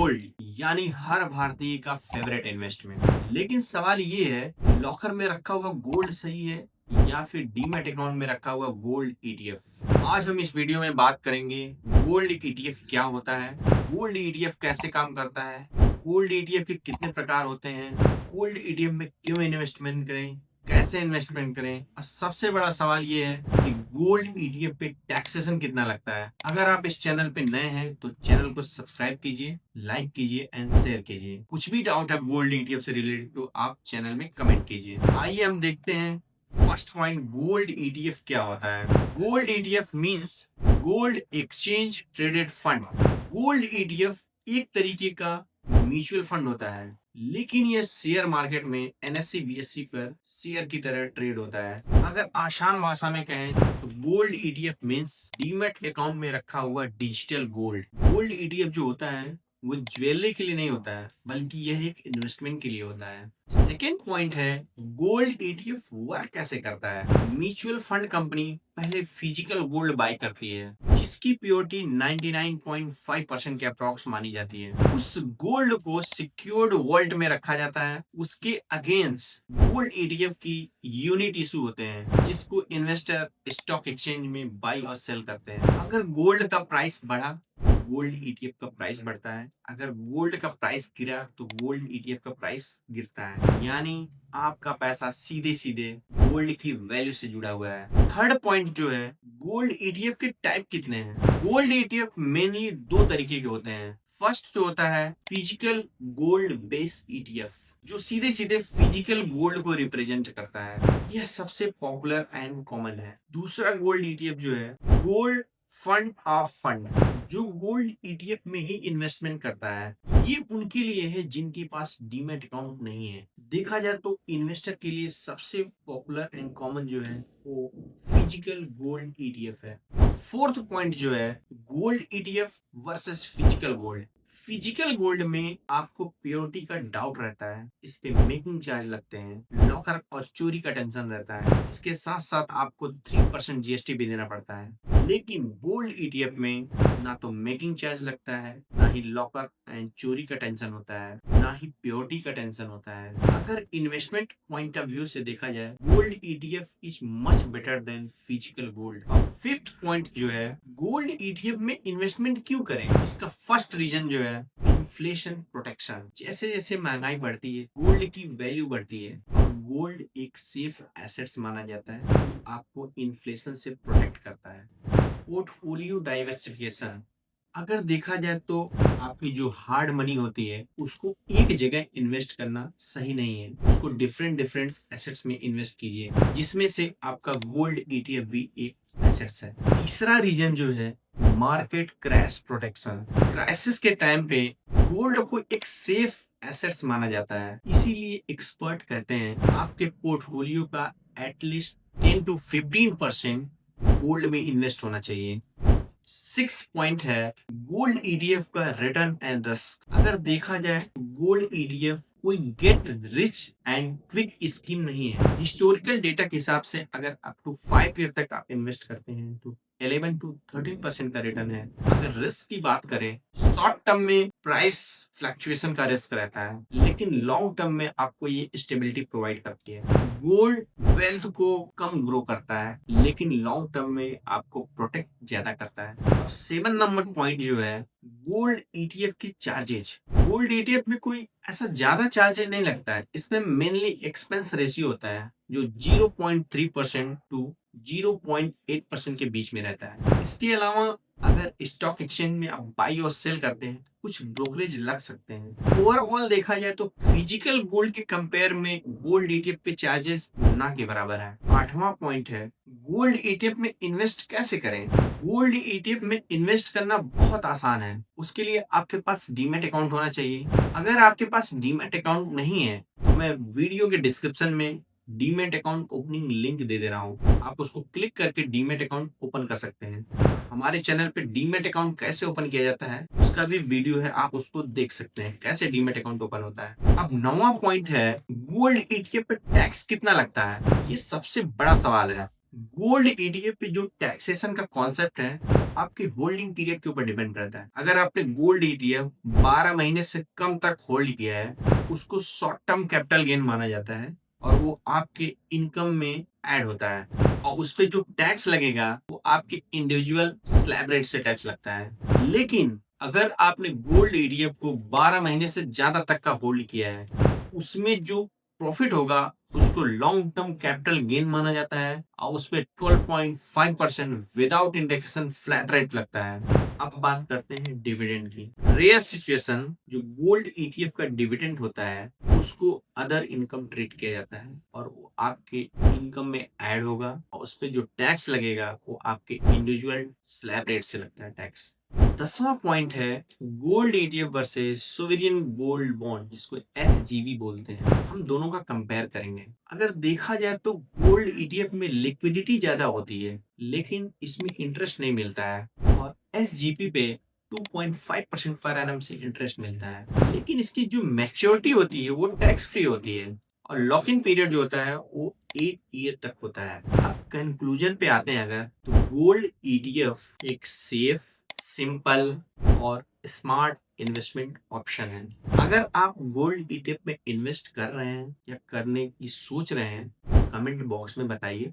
Gold यानी हर भारतीय का फेवरेट इन्वेस्टमेंट। लेकिन सवाल ये है, लॉकर में रखा हुआ गोल्ड सही है या फिर डीमैट अकाउंट में रखा हुआ गोल्ड ईटीएफ। आज हम इस वीडियो में बात करेंगे गोल्ड ईटीएफ क्या होता है, गोल्ड ईटीएफ कैसे काम करता है, गोल्ड ईटीएफ के कितने प्रकार होते हैं, गोल्ड ईटीएफ में क्यों इन्वेस्टमेंट करें, कैसे इन्वेस्टमेंट करें, और सबसे बड़ा सवाल ये है कि गोल्ड ईटीएफ पे टैक्सेशन कितना लगता है। अगर आप इस चैनल पे नए हैं तो चैनल को सब्सक्राइब कीजिए, लाइक कीजिए एंड शेयर कीजिए। कुछ भी डाउट है गोल्ड ईटीएफ से रिलेटेड तो आप चैनल में कमेंट कीजिए। आइए हम देखते हैं फर्स्ट पॉइंट, गोल्ड ईटीएफ क्या होता है। Gold ETF means gold exchange traded fund. Gold ETF एक तरीके का म्यूचुअल फंड होता है, लेकिन यह शेयर मार्केट में एनएससी बीएससी पर शेयर की तरह ट्रेड होता है। अगर आसान भाषा में कहें तो gold ETF means demat account में रखा हुआ डिजिटल गोल्ड। गोल्ड ईटीएफ जो होता है वो ज्वेलरी के लिए नहीं होता है, बल्कि यह एक इन्वेस्टमेंट के लिए होता है। सेकेंड पॉइंट है गोल्ड ईटीएफ वर्क कैसे करता है। म्यूचुअल फंड कंपनी पहले फिजिकल गोल्ड बाय करती है, जिसकी प्योरिटी 99.5% के अप्रॉक्स मानी जाती है। उस गोल्ड को सिक्योर्ड वॉलेट में रखा जाता है। उसके अगेंस्ट गोल्ड ईटीएफ की यूनिट इशू होते हैं, जिसको इन्वेस्टर स्टॉक एक्सचेंज में बाई और सेल करते हैं। अगर गोल्ड का प्राइस बढ़ा, गोल्ड ईटीएफ का प्राइस बढ़ता है। अगर गोल्ड का प्राइस गिरा तो गोल्ड ईटीएफ का प्राइस गिरता है। यानी आपका पैसा सीधे सीधे गोल्ड की वैल्यू से जुड़ा हुआ है। थर्ड पॉइंट जो है, गोल्ड ईटीएफ के टाइप कितने हैं। गोल्ड ईटीएफ मेनली दो तरीके के होते हैं। फर्स्ट जो होता है फिजिकल गोल्ड बेस्ड ईटीएफ, जो सीधे सीधे फिजिकल गोल्ड को रिप्रेजेंट करता है। यह सबसे पॉपुलर एंड कॉमन है। दूसरा गोल्ड ईटीएफ जो है गोल्ड फंड ऑफ फंड, जो गोल्ड ईटीएफ में ही इन्वेस्टमेंट करता है। ये उनके लिए है जिनके पास डीमैट अकाउंट नहीं है। देखा जाए तो इन्वेस्टर के लिए सबसे पॉपुलर एंड कॉमन जो है वो फिजिकल गोल्ड ईटीएफ है। फोर्थ पॉइंट जो है gold ETF versus physical gold. Physical gold में आपको प्योरिटी का डाउट रहता है, इस पे मेकिंग चार्ज लगते हैं, लॉकर और चोरी का टेंशन रहता है। इसके साथ साथ आपको 3% जीएसटी भी देना पड़ता है। लेकिन गोल्ड ईटीएफ में ना तो मेकिंग चार्ज लगता है, ना ही लॉकर एंड चोरी का टेंशन होता है, ना ही प्योरिटी का टेंशन होता है। अगर इन्वेस्टमेंट पॉइंट ऑफ व्यू से देखा जाए, gold ETF is much better than physical gold. Fifth point जो है, गोल्ड ईटीएफ में इन्वेस्टमेंट क्यों करें। इसका फर्स्ट रीजन जो है इन्फ्लेशन प्रोटेक्शन। जैसे जैसे महंगाई बढ़ती है गोल्ड की वैल्यू बढ़ती है, और गोल्ड एक सेफ एसेट्स माना जाता है जो आपको इन्फ्लेशन से प्रोटेक्ट करता है। पोर्टफोलियो डाइवर्सिफिकेशन, अगर देखा जाए तो आपकी जो हार्ड मनी होती है उसको एक जगह इन्वेस्ट करना सही नहीं है। उसको डिफरेंट डिफरेंट एसेट्स में इन्वेस्ट कीजिए, जिसमें से आपका गोल्ड ईटीएफ भी एक एसेट्स है। तीसरा रीजन जो है मार्केट क्रैश प्रोटेक्शन। क्राइसिस के टाइम पे गोल्ड को एक सेफ एसेट्स माना जाता है, इसीलिए एक्सपर्ट कहते हैं आपके पोर्टफोलियो का एटलीस्ट 10 to 15% गोल्ड में इन्वेस्ट होना चाहिए। सिक्स पॉइंट है गोल्ड ईटीएफ का रिटर्न एंड रिस्क। अगर देखा जाए गोल्ड ईटीएफ कोई get rich and quick scheme नहीं है। हिस्टोरिकल डेटा के हिसाब से अगर अप टू 5 ईयर तक आप इन्वेस्ट करते हैं तो 11 to 13% का रिटर्न है। अगर रिस्क की बात करें, शॉर्ट टर्म में प्राइस फ्लक्चुएशन का रिस्क रहता है, लेकिन लॉन्ग टर्म में आपको ये स्टेबिलिटी प्रोवाइड करती है। गोल्ड वेल्थ को कम ग्रो करता है, लेकिन लॉन्ग टर्म में आपको प्रोटेक्ट ज्यादा करता है। और 7 नंबर पॉइंट जो है गोल्ड ईटीएफ के चार्जेज। गोल्ड ईटीएफ में कोई ऐसा ज्यादा चार्जेज नहीं लगता है। इसमें मेनली एक्सपेंस रेशियो होता है जो 0.3% टू 0.8% के बीच में रहता है। इसके अलावा अगर स्टॉक एक्सचेंज में आप बाई और सेल करते हैं कुछ ब्रोकरेज लग सकते हैं। ओवरऑल देखा जाए तो फिजिकल गोल्ड के कंपेयर में गोल्ड ईटीएफ पे चार्जेस ना के बराबर है। आठवां पॉइंट है गोल्ड ईटीएफ में इन्वेस्ट कैसे करें। गोल्ड ईटीएफ में इन्वेस्ट करना बहुत आसान है। उसके लिए आपके पास डीमैट अकाउंट होना चाहिए। अगर आपके पास डीमैट अकाउंट नहीं है तो मैं वीडियो के डिस्क्रिप्शन में डीमैट अकाउंट ओपनिंग लिंक दे दे रहा हूँ, आप उसको क्लिक करके डीमैट अकाउंट ओपन कर सकते हैं। हमारे चैनल पे डीमैट अकाउंट कैसे ओपन किया जाता है उसका भी वीडियो है, आप उसको देख सकते हैं कैसे डीमैट अकाउंट ओपन होता है। अब 9वां पॉइंट है गोल्ड ईटीएफ पे टैक्स कितना लगता है। ये सबसे बड़ा सवाल है। गोल्ड ईटीएफ पे जो टैक्सेशन का कॉन्सेप्ट है आपके होल्डिंग पीरियड के ऊपर डिपेंड रहता है। अगर आपने गोल्ड ईटीएफ 12 महीने से कम तक होल्ड किया है उसको शॉर्ट टर्म कैपिटल गेन माना जाता है और वो आपके इनकम में ऐड होता है और उस पे जो टैक्स लगेगा वो आपके इंडिविजुअल स्लैब रेट से टैक्स लगता है। लेकिन अगर आपने गोल्ड ईटीएफ को 12 महीने से ज्यादा तक का होल्ड किया है उसमें जो प्रॉफिट होगा उसको लॉन्ग टर्म कैपिटल गेन माना जाता है और उस पे 12.5% विदाउट इंडेक्सेशन फ्लैट रेट लगता है। अब बात करते हैं डिविडेंड की। रेयर सिचुएशन जो गोल्ड ईटीएफ का डिविडेंड होता है उसको अदर इनकम ट्रीट किया जाता है और वो आपके इनकम में ऐड होगा और उस पे जो टैक्स लगेगा वो आपके इंडिविजुअल स्लैब रेट से लगता है टैक्स। 10वां पॉइंट है gold ETF versus sovereign gold bond जिसको एसजीबी बोलते हैं। हम दोनों का कंपेयर करेंगे। अगर देखा जाए तो गोल्ड ईटीएफ में लिक्विडिटी ज्यादा होती है लेकिन इसमें इंटरेस्ट नहीं मिलता है और एसजीपी पे 2.5% पर एनम से इंटरेस्ट मिलता है लेकिन इसकी जो मैच्योरिटी होती है वो टैक्स फ्री होती है और लॉक इन पीरियड जो होता है वो 8 ईयर तक होता है। अब कंक्लूजन पे आते हैं अगर तो गोल्ड ईटीएफ एक सेफ सिंपल और स्मार्ट इन्वेस्टमेंट ऑप्शन है। अगर आप गोल्ड ईटीएफ में इन्वेस्ट कर रहे हैं या करने की सोच रहे हैं कमेंट बॉक्स में बताइए।